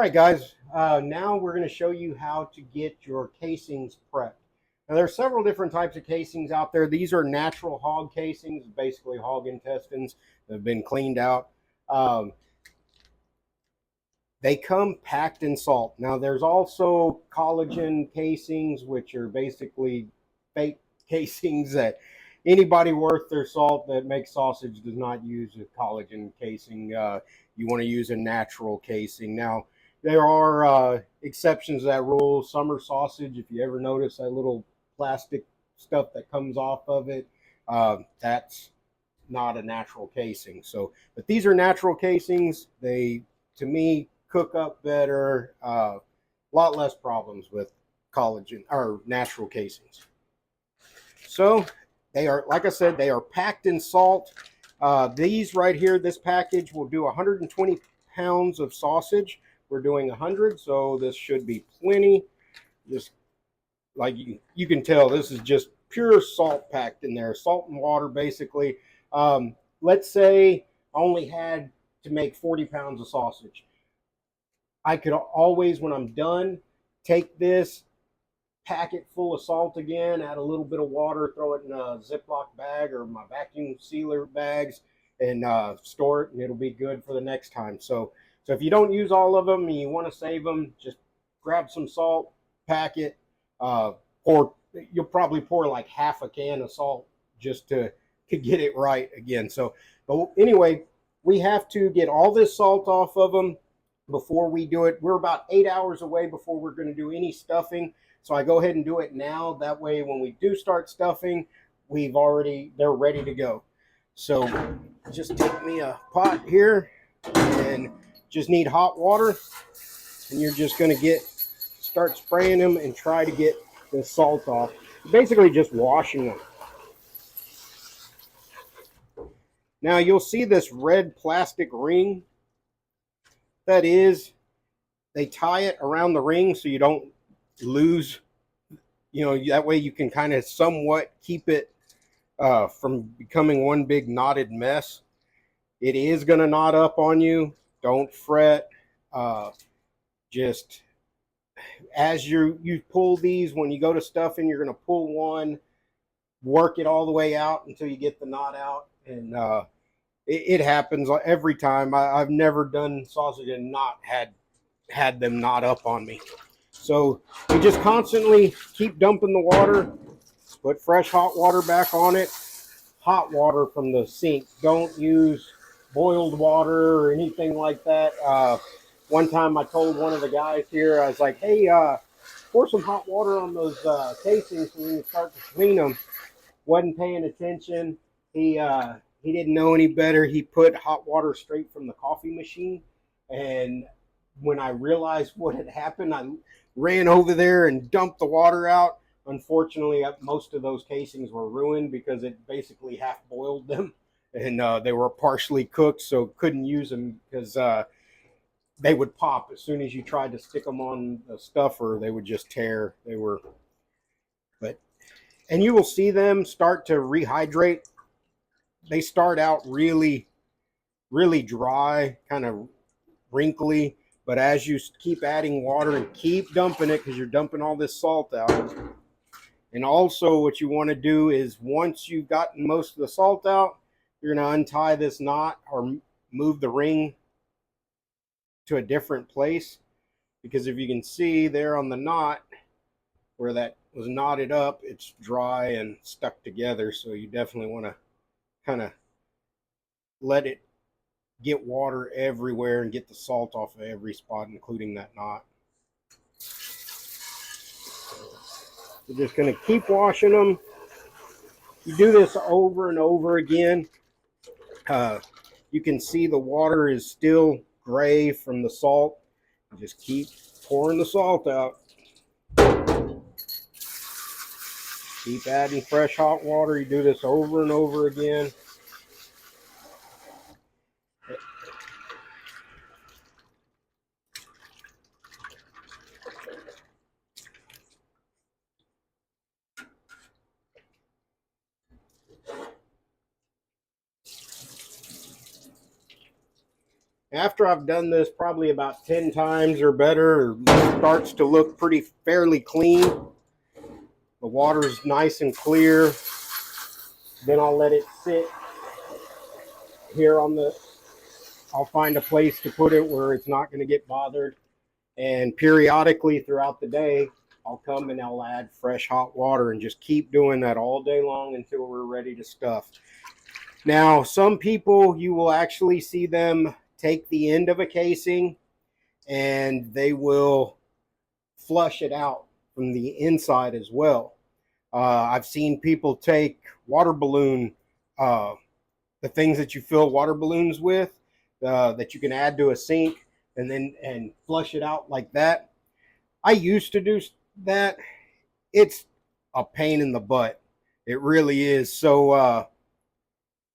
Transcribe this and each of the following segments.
right, guys, now we're going to show you how to get your casings prepped. Now, there are several different types of casings out there. These are natural hog casings, basically hog intestines that have been cleaned out. Um, they come packed in salt. Now, there's also collagen casings, which are basically fake casings that anybody worth their salt that makes sausage does not use a collagen casing. You want to use a natural casing. Now, there are exceptions to that rule. Summer sausage, if you ever notice that little plastic stuff that comes off of it, that's not a natural casing. So, but these are natural casings. They, to me, cook up better. A lot less problems with collagen or natural casings. So they are, like I said, they are packed in salt. These right here, this package will do 120 pounds of sausage. We're doing 100, so this should be plenty. Just like you can tell, this is just pure salt packed in there. Salt and water, basically. Let's say I only had to make 40 pounds of sausage. I could always, when I'm done, take this, pack it full of salt again, add a little bit of water, throw it in a Ziploc bag or my vacuum sealer bags, and store it, and it'll be good for the next time. So if you don't use all of them and you want to save them, just grab some salt, pack it, you'll probably pour like half a can of salt just to get it right again. So, but anyway, we have to get all this salt off of them before we do it. We're about 8 hours away before we're going to do any stuffing. So I go ahead and do it now. That way, when we do start stuffing, they're ready to go. So just take me a pot here and just need hot water. And you're just going to start spraying them and try to get the salt off. Basically just washing them. Now you'll see this red plastic ring. That is, they tie it around the ring so you don't lose, that way you can kind of somewhat keep it from becoming one big knotted mess. It is going to knot up on you. Don't fret. Just as you pull these, when you go to stuffing, you're going to pull one, work it all the way out until you get the knot out. And it happens every time. I've never done sausage and not had them knot up on me. So you just constantly keep dumping the water, put fresh hot water back on it, hot water from the sink. Don't use boiled water or anything like that. One time I told one of the guys here, I was like, hey, pour some hot water on those casings when you start to clean them. Wasn't paying attention. He didn't know any better. He put hot water straight from the coffee machine. And when I realized what had happened, I ran over there and dumped the water out. Unfortunately, most of those casings were ruined because it basically half boiled them. And they were partially cooked, so couldn't use them because they would pop. As soon as you tried to stick them on the stuffer, they would just tear. And you will see them start to rehydrate. They start out really, really dry, kind of wrinkly, but as you keep adding water and keep dumping it, because you're dumping all this salt out. And also what you want to do is, once you've gotten most of the salt out, you're going to untie this knot or move the ring to a different place, because if you can see there on the knot where that was knotted up, it's dry and stuck together. So you definitely want to kind of let it get water everywhere and get the salt off of every spot, including that knot. You're just going to keep washing them. You do this over and over again. You can see the water is still gray from the salt. You just keep pouring the salt out. Keep adding fresh hot water. You do this over and over again. After I've done this probably about 10 times or better, it starts to look pretty fairly clean. The water's nice and clear. Then I'll let it sit here on the, I'll find a place to put it where it's not going to get bothered. And periodically throughout the day, I'll come and I'll add fresh hot water and just keep doing that all day long until we're ready to stuff. Now, some people, you will actually see them take the end of a casing and they will flush it out from the inside as well. I've seen people take water balloon, the things that you fill water balloons with, that you can add to a sink and flush it out like that. I used to do that. It's a pain in the butt. It really is. So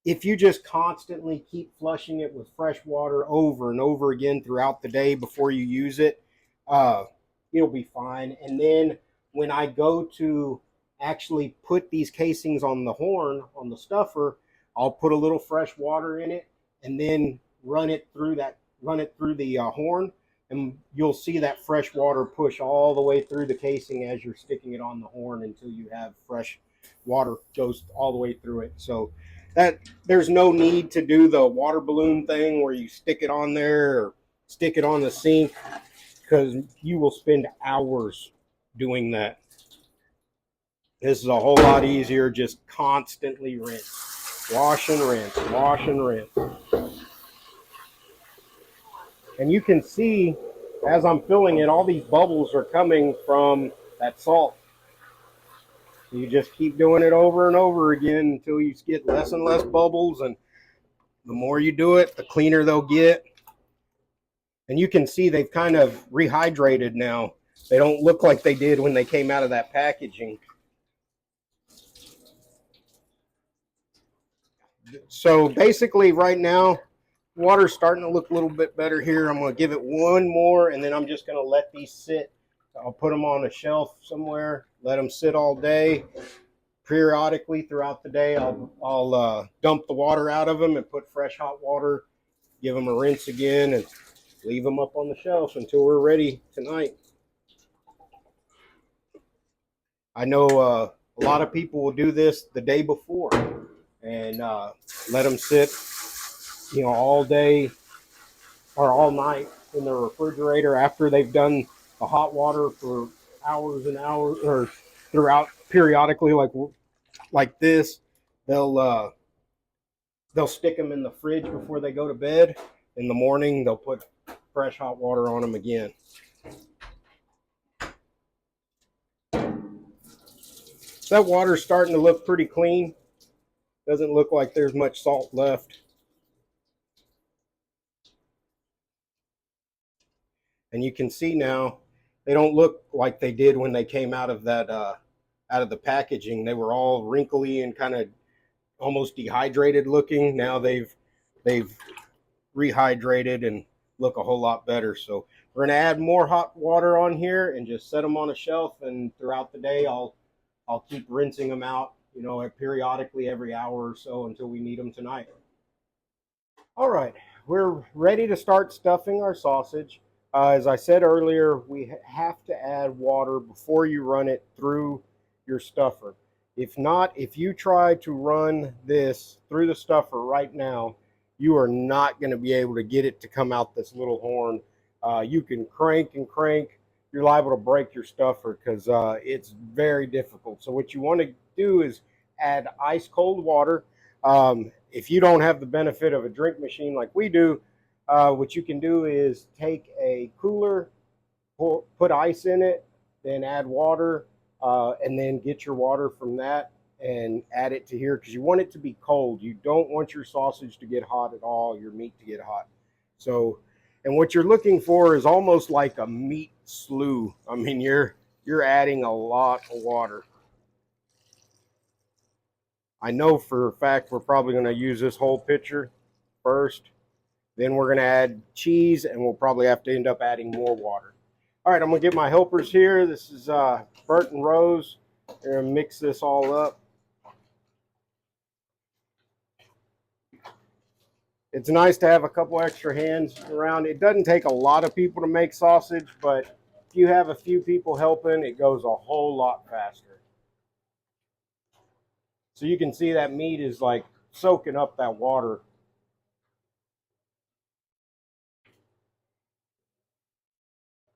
if you just constantly keep flushing it with fresh water over and over again throughout the day before you use it, it'll be fine. And then when I go to actually put these casings on the horn, on the stuffer, I'll put a little fresh water in it and then run it through the horn, and you'll see that fresh water push all the way through the casing as you're sticking it on the horn until you have fresh water goes all the way through it. So that there's no need to do the water balloon thing where you stick it on there or stick it on the sink, because you will spend hours doing that. This is a whole lot easier. Just constantly rinse, wash and rinse, wash and rinse. And you can see as I'm filling it, all these bubbles are coming from that salt. You just keep doing it over and over again until you get less and less bubbles, and the more you do it, the cleaner they'll get. And you can see they've kind of rehydrated now. They don't look like they did when they came out of that packaging. So basically right now, water's starting to look a little bit better here. I'm going to give it one more, and then I'm just going to let these sit. I'll put them on a shelf somewhere, let them sit all day. Periodically throughout the day, I'll dump the water out of them and put fresh hot water, give them a rinse again, and leave them up on the shelf until we're ready tonight. I know a lot of people will do this the day before and let them sit, all day or all night in the refrigerator after they've done the hot water for hours and hours, or throughout periodically like this. They'll stick them in the fridge before they go to bed. In the morning, they'll put fresh hot water on them again. That water's starting to look pretty clean. Doesn't look like there's much salt left. And you can see now they don't look like they did when they came out of that out of the packaging. They were all wrinkly and kind of almost dehydrated looking. Now they've rehydrated and look a whole lot better. So we're going to add more hot water on here and just set them on a shelf, and throughout the day I'll keep rinsing them out, periodically every hour or so until we need them tonight. All right, we're ready to start stuffing our sausage. As I said earlier, we have to add water before you run it through your stuffer. If not, if you try to run this through the stuffer right now, you are not going to be able to get it to come out this little horn. You can crank and crank. You're liable to break your stuffer because it's very difficult. So what you want to do is add ice cold water. If you don't have the benefit of a drink machine like we do, what you can do is take a cooler, put ice in it, then add water, and then get your water from that and add it to here, because you want it to be cold. You don't want your sausage to get hot at all, your meat to get hot. So, and what you're looking for is almost like a meat slew. I mean, you're adding a lot of water. I know for a fact we're probably going to use this whole pitcher first. Then we're going to add cheese, and we'll probably have to end up adding more water. All right, I'm going to get my helpers here. This is Bert and Rose. They're going to mix this all up. It's nice to have a couple extra hands around. It doesn't take a lot of people to make sausage, but if you have a few people helping, it goes a whole lot faster. So you can see that meat is like soaking up that water.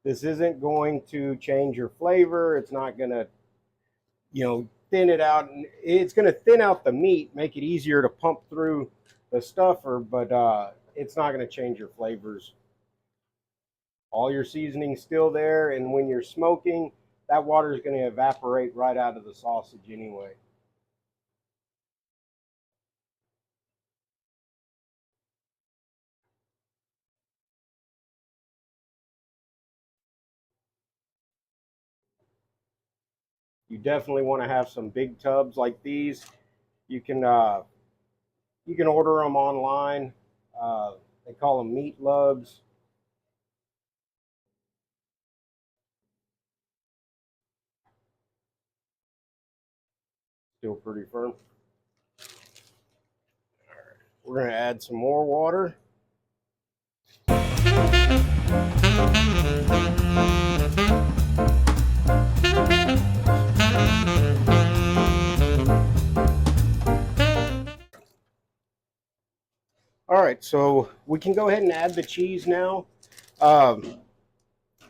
This isn't going to change your flavor. It's not going to, thin it out. It's going to thin out the meat, make it easier to pump through the stuffer, but it's not going to change your flavors. All your seasoning's still there, and when you're smoking, that water is going to evaporate right out of the sausage anyway. You definitely want to have some big tubs like these. You can you can order them online. They call them meat lugs. Still pretty firm. We're going to add some more water. All right, so we can go ahead and add the cheese now. Um,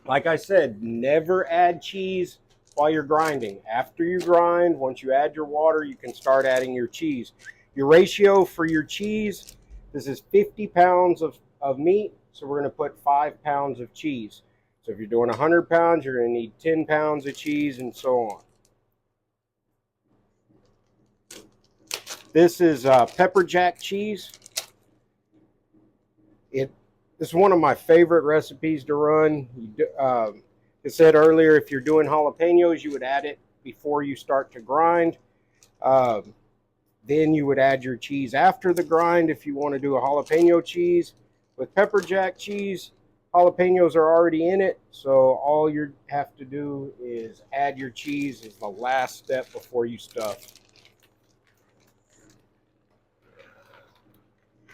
like I said, never add cheese while you're grinding. After you grind, once you add your water, you can start adding your cheese. Your ratio for your cheese, this is 50 pounds of meat, so we're going to put 5 pounds of cheese. So if you're doing 100 pounds, you're going to need 10 pounds of cheese and so on. This is pepper jack cheese. This is one of my favorite recipes to run. I said earlier, if you're doing jalapenos, you would add it before you start to grind. Um, then you would add your cheese after the grind if you want to do a jalapeno cheese. With pepper jack cheese, jalapenos are already in it, so all you have to do is add your cheese as the last step before you stuff.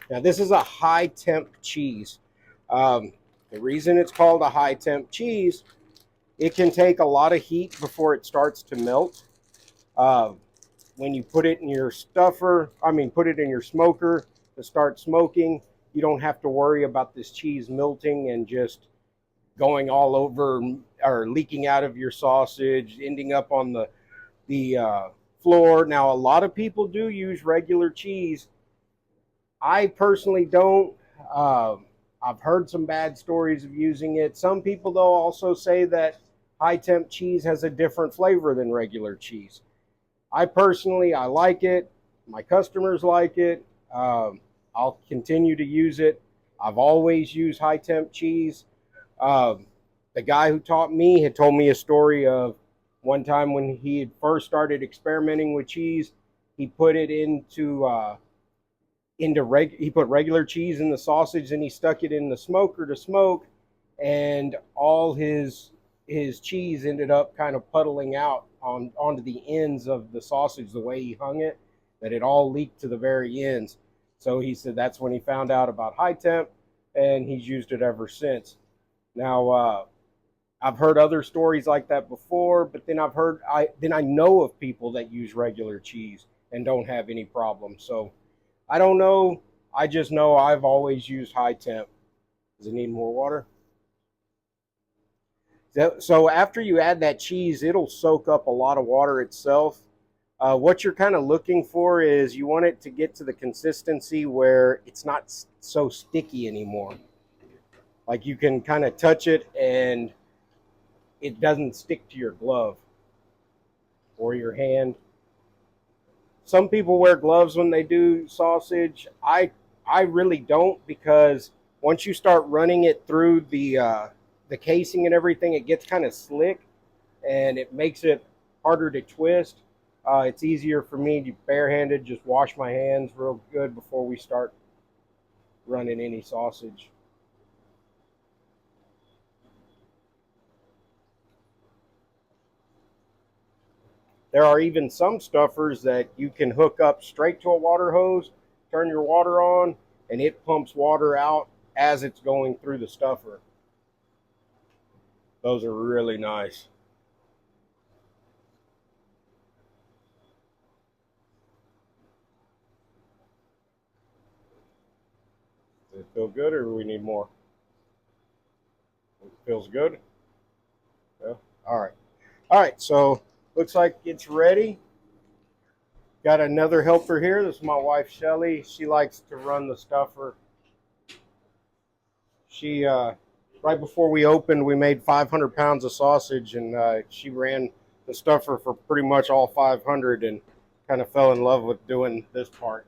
Now, this is a high temp cheese. The reason it's called a high temp cheese, it can take a lot of heat before it starts to melt. Uh, when you put it in your put it in your smoker to start smoking, you don't have to worry about this cheese melting and just going all over or leaking out of your sausage, ending up on the floor. Now, a lot of people do use regular cheese. I personally don't. Uh, I've heard some bad stories of using it. Some people, though, also say that high temp cheese has a different flavor than regular cheese. I like it. My customers like it. I'll continue to use it. I've always used high temp cheese. Um, the guy who taught me had told me a story of one time when he had first started experimenting with cheese. He put it he put regular cheese in the sausage and he stuck it in the smoker to smoke, and all his cheese ended up kind of puddling out onto the ends of the sausage the way he hung it, that it all leaked to the very ends. So he said that's when he found out about high temp, and he's used it ever since. Now, I've heard other stories like that before, but then I know of people that use regular cheese and don't have any problems. So I don't know. I just know I've always used high temp. Does it need more water? So after you add that cheese, it'll soak up a lot of water itself. What you're kind of looking for is you want it to get to the consistency where it's not so sticky anymore. Like you can kind of touch it and it doesn't stick to your glove or your hand. Some people wear gloves when they do sausage. I really don't, because once you start running it through the casing and everything, it gets kind of slick and it makes it harder to twist. It's easier for me to barehanded just wash my hands real good before we start running any sausage. There are even some stuffers that you can hook up straight to a water hose, turn your water on, and it pumps water out as it's going through the stuffer. Those are really nice. Does it feel good, or do we need more? It feels good. Yeah. All right. All right. So looks like it's ready. Got another helper here. This is my wife, Shelly. She likes to run the stuffer. She right before we opened, we made 500 pounds of sausage, and she ran the stuffer for pretty much all 500, and kind of fell in love with doing this part.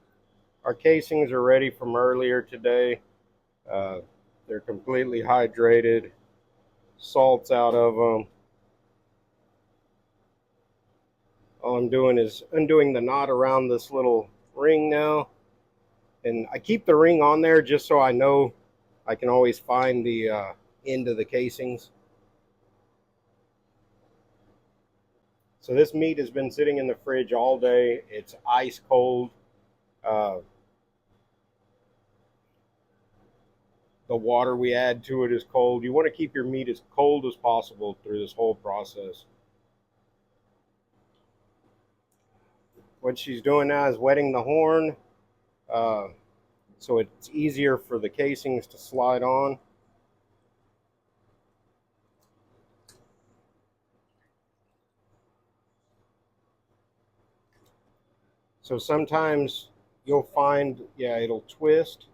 Our casings are ready from earlier today. They're completely hydrated. Salt's out of them. All I'm doing is undoing the knot around this little ring now. And I keep the ring on there just so I know I can always find the end of the casings. So this meat has been sitting in the fridge all day. It's ice cold. The water we add to it is cold. You want to keep your meat as cold as possible through this whole process. What she's doing now is wetting the horn, so it's easier for the casings to slide on. So sometimes you'll find, yeah, it'll twist.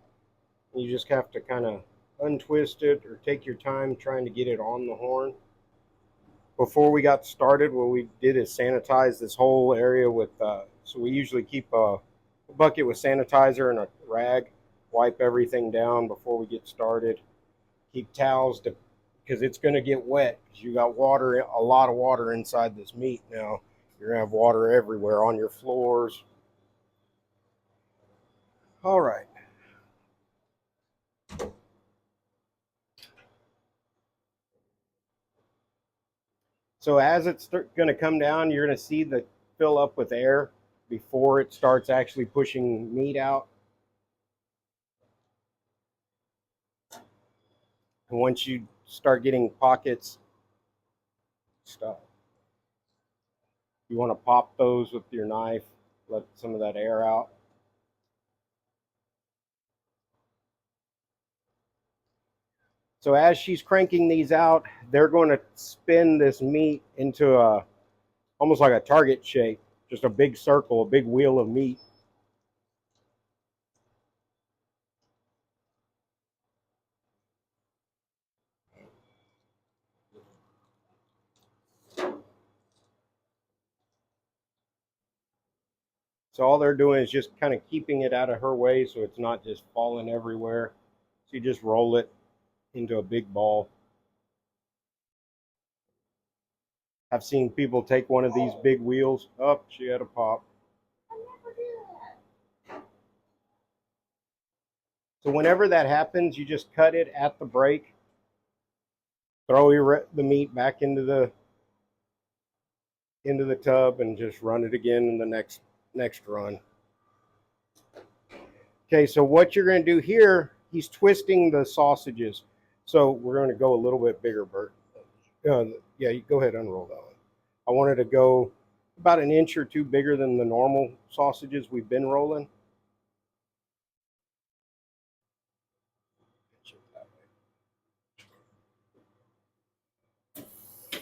You just have to kind of untwist it or take your time trying to get it on the horn. Before we got started, what we did is sanitize this whole area with, so we usually keep a bucket with sanitizer and a rag, wipe everything down before we get started. Keep towels because it's going to get wet because you got water, a lot of water inside this meat now. You're going to have water everywhere on your floors. All right. So as it's going to come down, you're going to see the fill up with air before it starts actually pushing meat out. And once you start getting pockets, stop. You want to pop those with your knife, let some of that air out. So as she's cranking these out, they're going to spin this meat into a almost like a target shape, just a big circle, a big wheel of meat. So all they're doing is just kind of keeping it out of her way so it's not just falling everywhere. So you just roll it into a big ball. I've seen people take one of these big wheels. Oh, she had a pop. So whenever that happens, you just cut it at the break. Throw the meat back into the tub and just run it again in the next run. Okay, so what you're going to do here, he's twisting the sausages. So we're going to go a little bit bigger, Bert. Yeah, you go ahead and unroll that one. I wanted to go about an inch or two bigger than the normal sausages we've been rolling.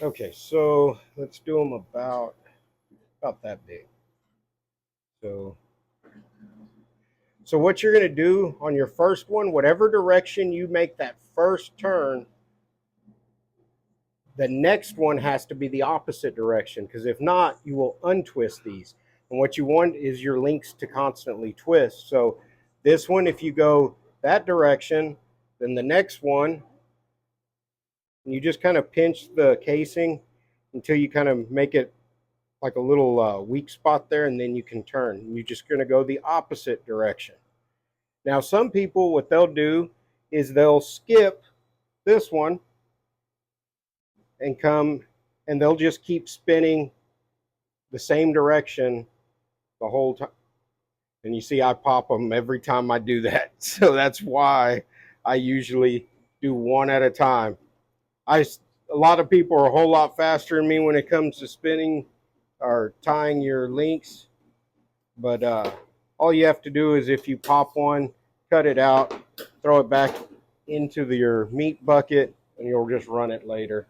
Okay, so let's do them about that big. So what you're going to do on your first one, whatever direction you make that first turn, the next one has to be the opposite direction, because if not, you will untwist these. And what you want is your links to constantly twist. So this one, if you go that direction, then the next one, you just kind of pinch the casing until you kind of make it like a little weak spot there, and then you can turn. You're just going to go the opposite direction. Now, some people, what they'll do is they'll skip this one and come, and they'll just keep spinning the same direction the whole time. And you see I pop them every time I do that. So that's why I usually do one at a time. A lot of people are a whole lot faster than me when it comes to spinning or tying your links. But all you have to do is, if you pop one, cut it out, throw it back into your meat bucket, and you'll just run it later.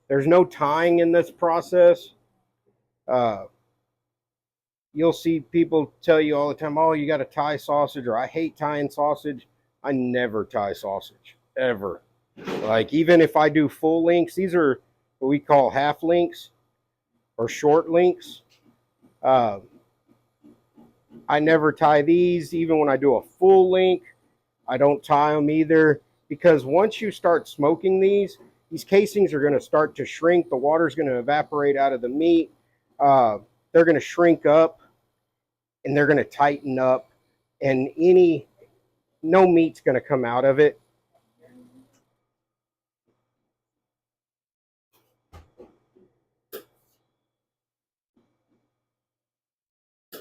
There's no tying in this process. Uh, you'll see people tell you all the time, oh, you got to tie sausage, or I hate tying sausage. I never tie sausage, ever. Like, even if I do full links, these are what we call half links or short links. I never tie these. Even when I do a full link, I don't tie them either, because once you start smoking these casings are going to start to shrink. The water's going to evaporate out of the meat. They're going to shrink up, and they're going to tighten up, and no meat's going to come out of it.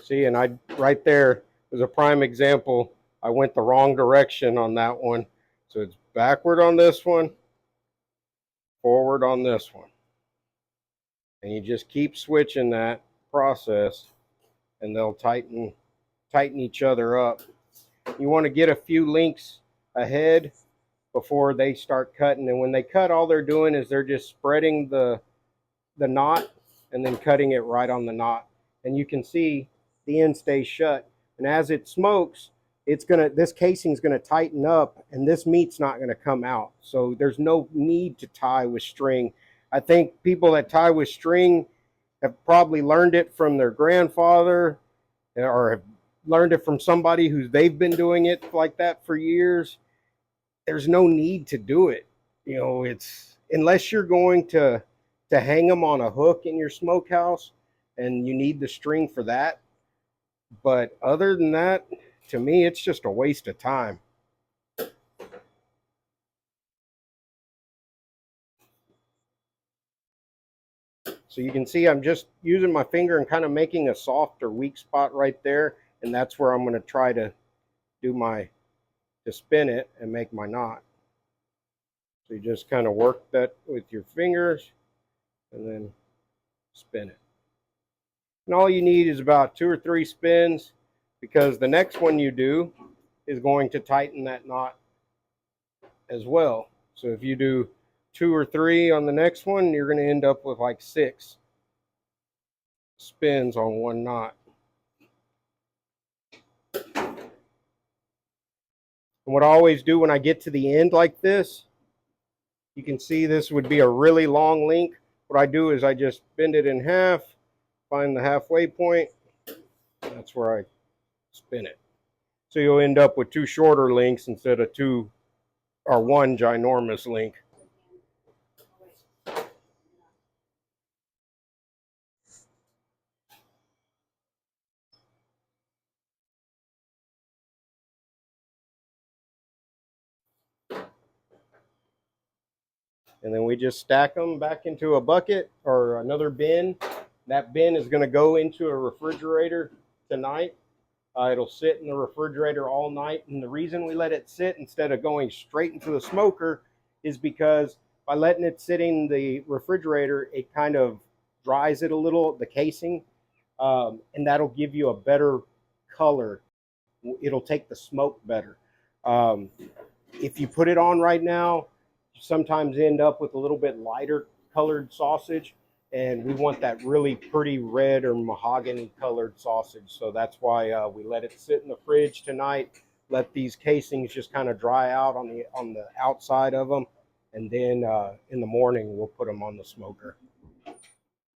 See, and right there is a prime example. I went the wrong direction on that one. So it's backward on this one, forward on this one. And you just keep switching that process, and they'll tighten each other up. You want to get a few links ahead before they start cutting. And when they cut, all they're doing is they're just spreading the knot and then cutting it right on the knot. And you can see the end stays shut. And as it smokes, this casing is gonna tighten up, and this meat's not gonna come out. So there's no need to tie with string. I think people that tie with string have probably learned it from their grandfather, or have learned it from somebody they've been doing it like that for years. There's no need to do it. It's, unless you're going to hang them on a hook in your smokehouse, and you need the string for that. But other than that, to me, it's just a waste of time. So you can see I'm just using my finger and kind of making a soft or weak spot right there. And that's where I'm going to try to spin it and make my knot. So you just kind of work that with your fingers and then spin it. And all you need is about 2 or 3 spins, because the next one you do is going to tighten that knot as well. So if you do 2 or 3 on the next one, you're going to end up with like 6 spins on one knot. And what I always do when I get to the end like this, you can see this would be a really long link. What I do is I just bend it in half, find the halfway point, that's where I spin it. So you'll end up with 2 shorter links instead of 2 or 1 ginormous link. And then we just stack them back into a bucket or another bin. That bin is going to go into a refrigerator tonight. It'll sit in the refrigerator all night. And the reason we let it sit instead of going straight into the smoker is because by letting it sit in the refrigerator, it kind of dries it a little, the casing, and that'll give you a better color. It'll take the smoke better. If you put it on right now, you sometimes end up with a little bit lighter colored sausage, and we want that really pretty red or mahogany colored sausage. So that's why we let it sit in the fridge tonight. Let these casings just kind of dry out on the outside of them, and then in the morning we'll put them on the smoker.